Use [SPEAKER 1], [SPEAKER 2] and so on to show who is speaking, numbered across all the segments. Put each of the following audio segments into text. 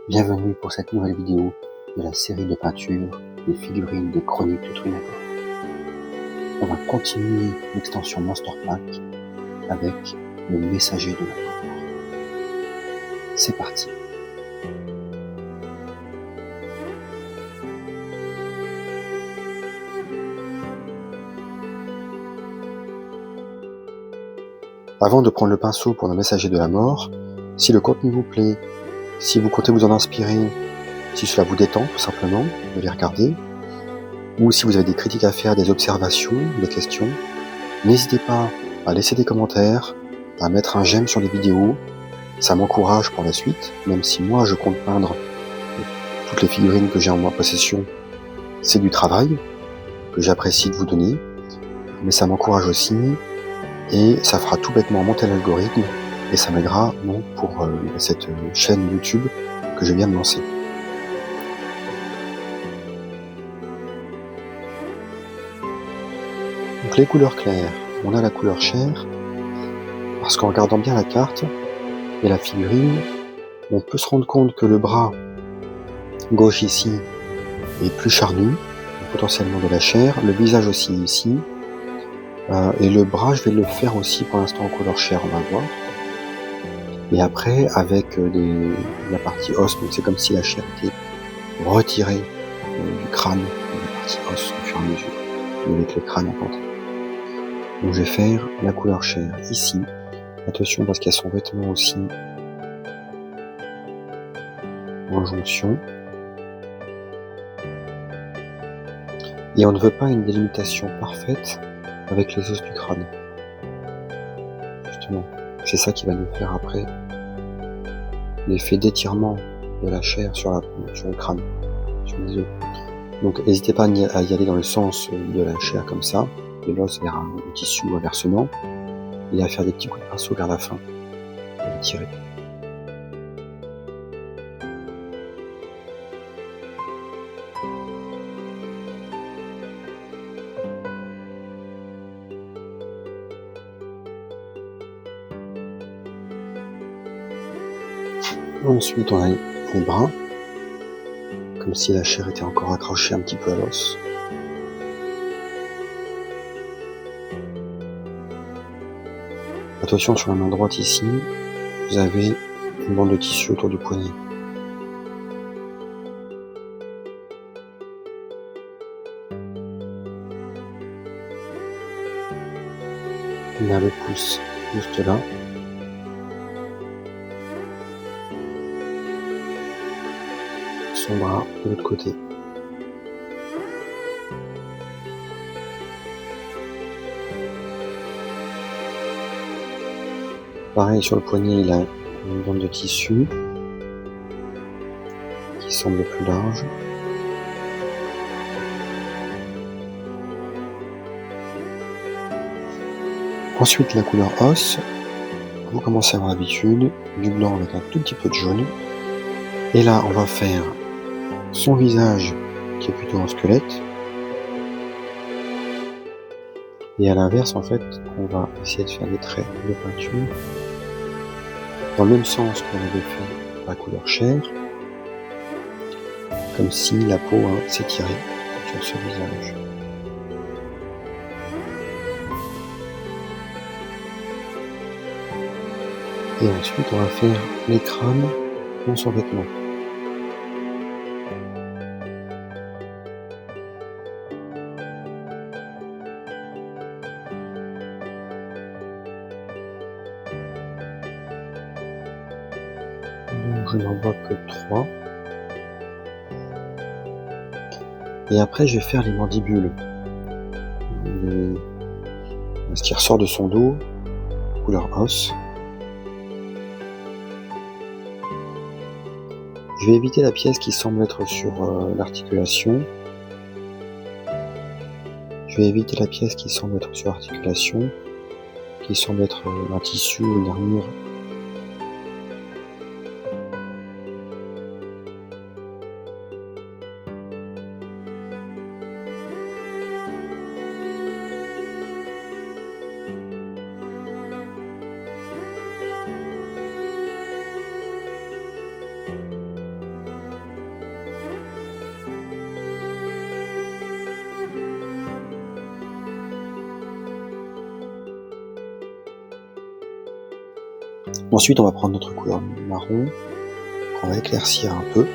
[SPEAKER 1] Bienvenue pour cette nouvelle vidéo de la série de peintures des figurines des chroniques de Trunagor. On va continuer l'extension Monster Pack avec le messager de la mort. C'est parti. Avant de prendre le pinceau pour le messager de la mort, si le contenu vous plaît, si vous comptez vous en inspirer, si cela vous détend tout simplement de les regarder, ou si vous avez des critiques à faire, des observations, des questions, n'hésitez pas à laisser des commentaires, à mettre un j'aime sur les vidéos. Ça m'encourage pour la suite, même si moi je compte peindre toutes les figurines que j'ai en ma possession. C'est du travail que j'apprécie de vous donner, mais ça m'encourage aussi et ça fera tout bêtement monter l'algorithme et ça m'aidera donc pour cette chaîne YouTube que je viens de lancer. Donc les couleurs claires, on a la couleur chair, parce qu'en regardant bien la carte et la figurine, on peut se rendre compte que le bras gauche ici est plus charnu, potentiellement de la chair, le visage aussi ici, et le bras je vais le faire aussi pour l'instant en couleur chair, on va voir. Et après avec la partie os, donc c'est comme si la chair était retirée du crâne, de la partie os au fur et à mesure, avec le crâne en pente. Donc je vais faire la couleur chair ici, attention parce qu'il y a son vêtement aussi en jonction. Et on ne veut pas une délimitation parfaite avec les os du crâne. Justement, c'est ça qui va nous faire après l'effet d'étirement de la chair sur le crâne, sur les os. Donc n'hésitez pas à y aller dans le sens de la chair comme ça, de l'os vers le tissu ou inversement, et à faire des petits coups de pinceau vers la fin, et tirer. Ensuite on a les bras, comme si la chair était encore accrochée un petit peu à l'os. Attention sur la main droite ici, vous avez une bande de tissu autour du poignet. On a le pouce juste là. Son bras de l'autre côté. Pareil sur le poignet, il a une bande de tissu qui semble plus large. Ensuite la couleur os, vous commencez à avoir l'habitude, du blanc avec un tout petit peu de jaune. Et là on va faire son visage qui est plutôt en squelette. Et à l'inverse en fait, on va essayer de faire des traits de peinture dans le même sens qu'on avait fait la couleur chair, comme si la peau s'étirait sur ce visage. Et ensuite on va faire les crânes dans son vêtement. Donc je n'en vois que 3. Et après je vais faire les mandibules. Ce qui ressort de son dos, couleur os. Je vais éviter la pièce qui semble être sur l'articulation. Je vais éviter la pièce qui semble être sur l'articulation, qui semble être un tissu ou une armure. Ensuite, on va prendre notre couleur marron, qu'on va éclaircir un peu,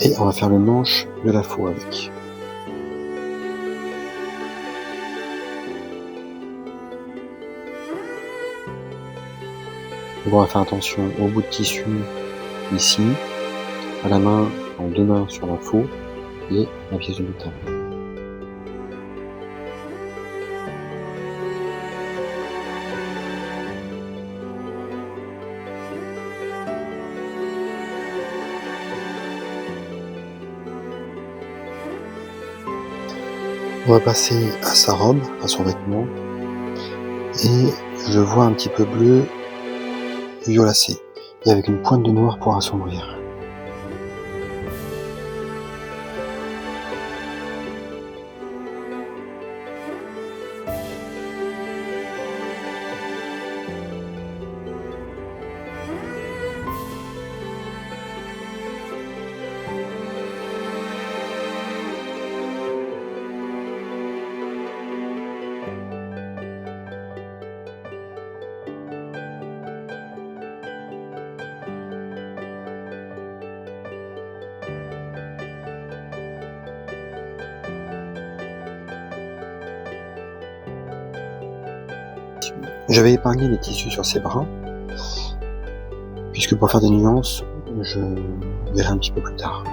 [SPEAKER 1] et on va faire le manche de la faux avec. Donc on va faire attention au bout de tissu ici, à la main, en deux mains sur la faux, et la pièce de métal. On va passer à sa robe, à son vêtement, et je vois un petit peu bleu violacé, et avec une pointe de noir pour assombrir. J'avais épargné les tissus sur ses bras, puisque pour faire des nuances, je verrai un petit peu plus tard.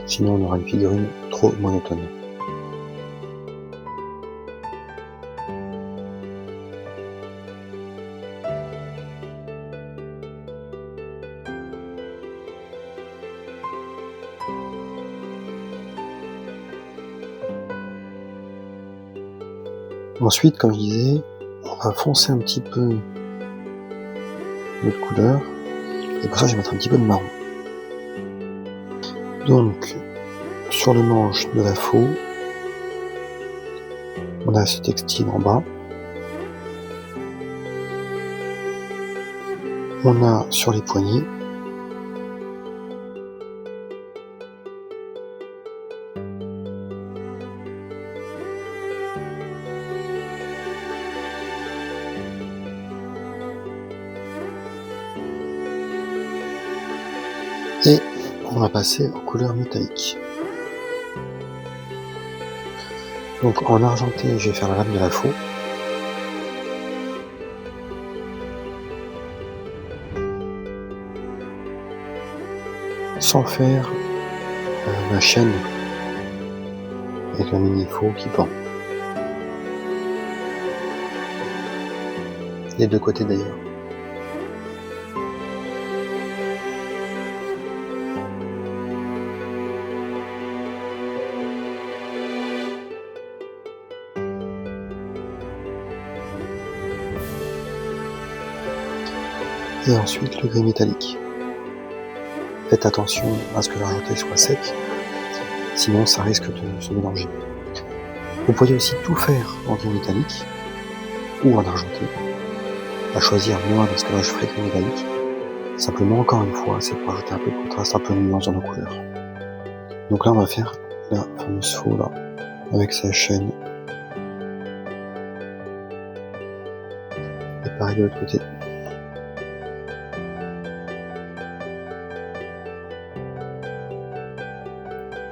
[SPEAKER 1] Sinon on aura une figurine trop monotone. Ensuite, comme je disais, on va foncer un petit peu notre couleur, et pour ça je vais mettre un petit peu de marron. Donc, sur le manche de la faux, on a ce textile en bas. On a sur les poignets et on va passer aux couleurs métalliques. Donc en argenté, je vais faire la lame de la faux. Sans faire la chaîne avec la mini faux qui pend. Les deux côtés d'ailleurs. Et ensuite le gris métallique. Faites attention à ce que l'argenté soit sec, sinon ça risque de se mélanger. Vous pourriez aussi tout faire en gris métallique ou en argenté, à choisir moi parce que là je ferai gris métallique. Simplement, encore une fois, c'est pour ajouter un peu de contraste, un peu de nuance dans nos couleurs. Donc là on va faire la fameuse faux là, avec sa chaîne. Et pareil de l'autre côté.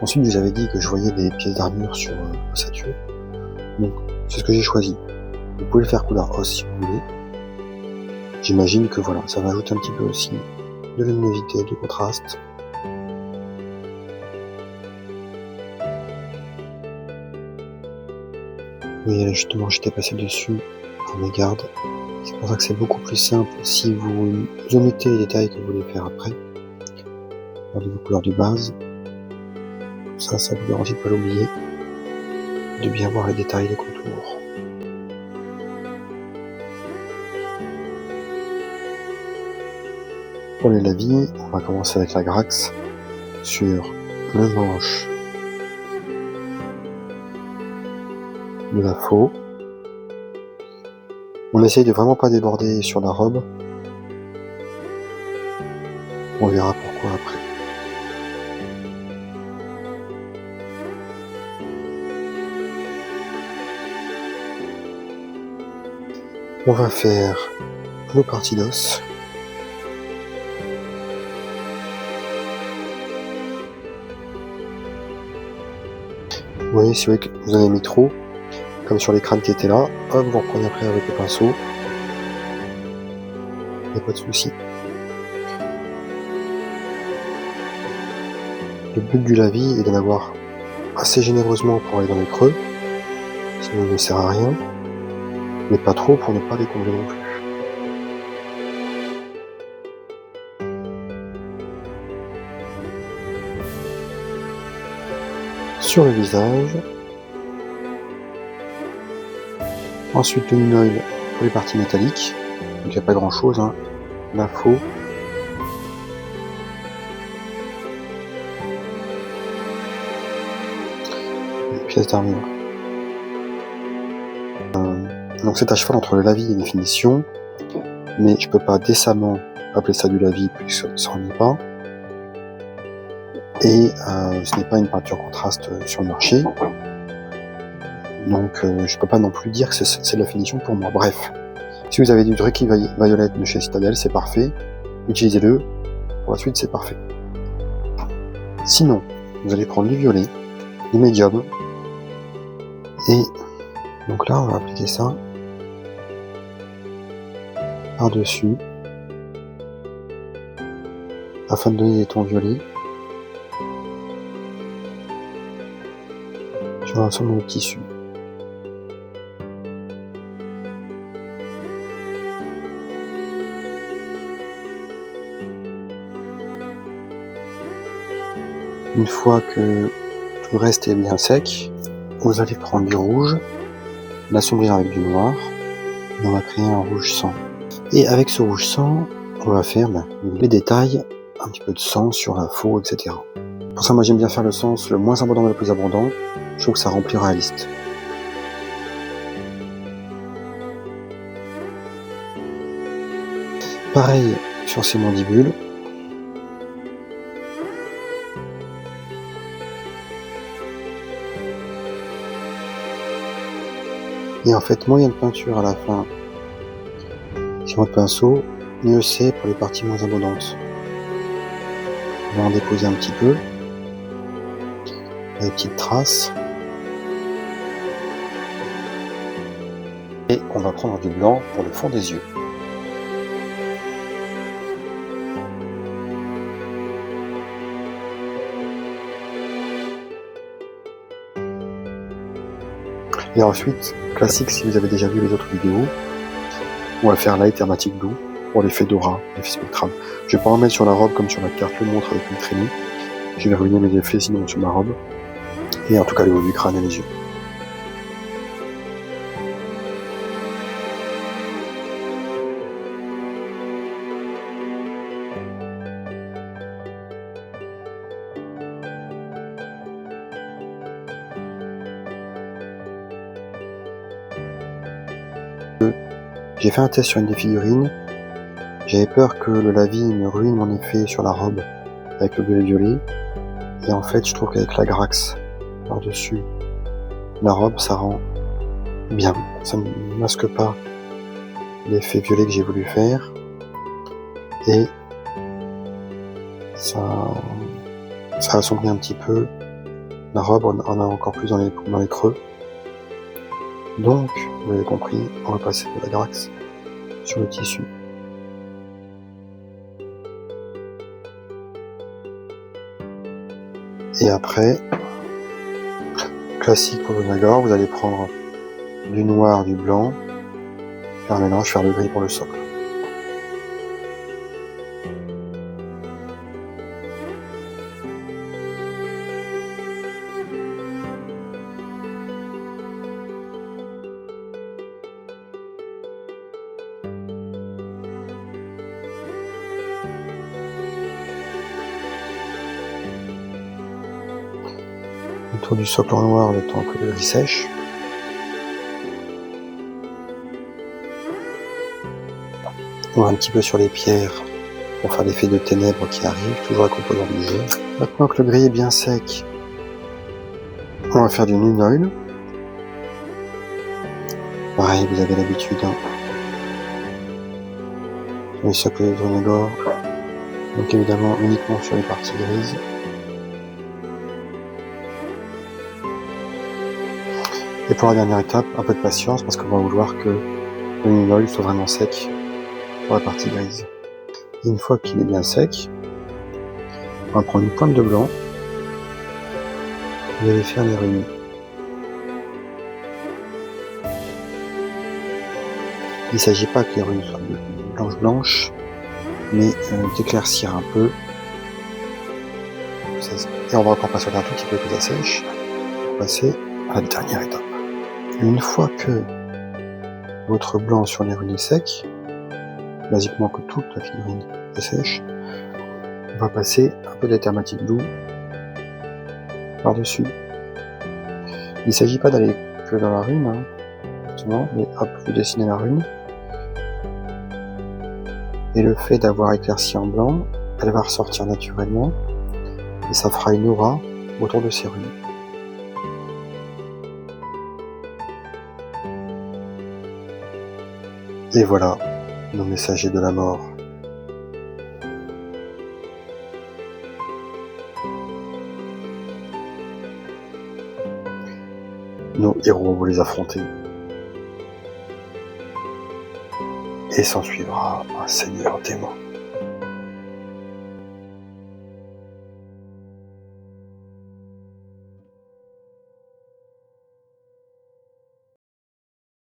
[SPEAKER 1] Ensuite, je vous avais dit que je voyais des pièces d'armure sur l'ossature. Donc, c'est ce que j'ai choisi. Vous pouvez le faire couleur os si vous voulez. J'imagine que voilà, ça va ajouter un petit peu aussi de luminosité, de contraste. Oui, là justement, j'étais passé dessus pour mes gardes. C'est pour ça que c'est beaucoup plus simple si vous omettez les détails que vous voulez faire après. Regardez vos couleurs de base. Ça vous garantit de pas l'oublier, de bien voir les détails, les contours. Pour les lavis, on va commencer avec la Grax sur le manche de la faux. On essaye de vraiment pas déborder sur la robe. On verra pourquoi après. On va faire nos parties d'os. Vous voyez, si vous voyez que vous en avez mis trop, comme sur les crânes qui étaient là, hop, vous reprenez après avec le pinceau. Il n'y a pas de souci. Le but du lavis est d'en avoir assez généreusement pour aller dans les creux, sinon il ne sert à rien, mais pas trop pour ne pas les combler non plus. Sur le visage, ensuite le linoil pour les parties métalliques, donc il n'y a pas grand chose, hein. La faux. Pièce d'armure. Donc c'est à cheval entre le lavis et les finitions, mais je peux pas décemment appeler ça du lavis puisque ça n'en est pas. Et ce n'est pas une peinture contraste sur le marché, donc je peux pas non plus dire que c'est de la finition pour moi. Bref, si vous avez du Drucky Violet de chez Citadel, c'est parfait, utilisez-le, pour la suite c'est parfait. Sinon, vous allez prendre du violet, du médium, et donc là on va appliquer ça par-dessus, afin de donner des tons violets sur l'ensemble du tissu. Une fois que tout le reste est bien sec, vous allez prendre du rouge, l'assombrir avec du noir, et on va créer un rouge sang. Et avec ce rouge sang, on va faire les détails, un petit peu de sang sur la faux, etc. Pour ça, moi j'aime bien faire le sens le moins abondant et le plus abondant. Je trouve que ça remplit réaliste. Pareil sur ces mandibules. Et en fait, moins il y a de peinture à la fin sur votre pinceau, mieux c'est pour les parties moins abondantes. On va en déposer un petit peu. Des petites traces. Et on va prendre du blanc pour le fond des yeux. Et ensuite, classique si vous avez déjà vu les autres vidéos, on va faire Light Hermatic Blue pour l'effet d'aura, l'effet spectral. Je vais pas en mettre sur la robe comme sur la carte le montre avec une traînée. Je vais ruiner mes effets sinon sur ma robe. Et en tout cas le haut du crâne et les yeux. J'ai fait un test sur une des figurines. J'avais peur que le lavis me ruine mon effet sur la robe avec le bleu violet. Et en fait, je trouve qu'avec la Grax par-dessus la robe, ça rend bien. Ça ne masque pas l'effet violet que j'ai voulu faire. Et ça assombrit un petit peu. La robe en a encore plus dans les creux. Donc, vous avez compris, on va passer de la Grax sur le tissu. Et après, classique pour le Nagor, vous allez prendre du noir, du blanc, faire un mélange, faire le gris pour le socle. Autour du socle en noir le temps que le gris sèche. On va un petit peu sur les pierres pour faire l'effet de ténèbres qui arrive, toujours la composante du jeu. Maintenant que le gris est bien sec, on va faire du linoil. Pareil, vous avez l'habitude. Hein. Le socle de Dronagor, donc évidemment uniquement sur les parties grises. Et pour la dernière étape, un peu de patience parce qu'on va vouloir que le linol soit vraiment sec pour la partie grise. Et une fois qu'il est bien sec, on va prendre une pointe de blanc. Vous allez faire les runes. Il ne s'agit pas que les runes soient blanches, mais d'éclaircir un peu. Et on va encore patienter un tout petit peu que ça sèche pour passer à la dernière étape. Et une fois que votre blanc sur les runes est sec, basiquement que toute la figurine est sèche, on va passer un peu d'Ethermatic Blue par-dessus. Il ne s'agit pas d'aller que dans la rune, hein, justement, mais hop, vous dessinez la rune. Et le fait d'avoir éclairci en blanc, elle va ressortir naturellement, et ça fera une aura autour de ces runes. Et voilà, nos messagers de la mort. Nos héros vont les affronter. Et s'en suivra un seigneur démon.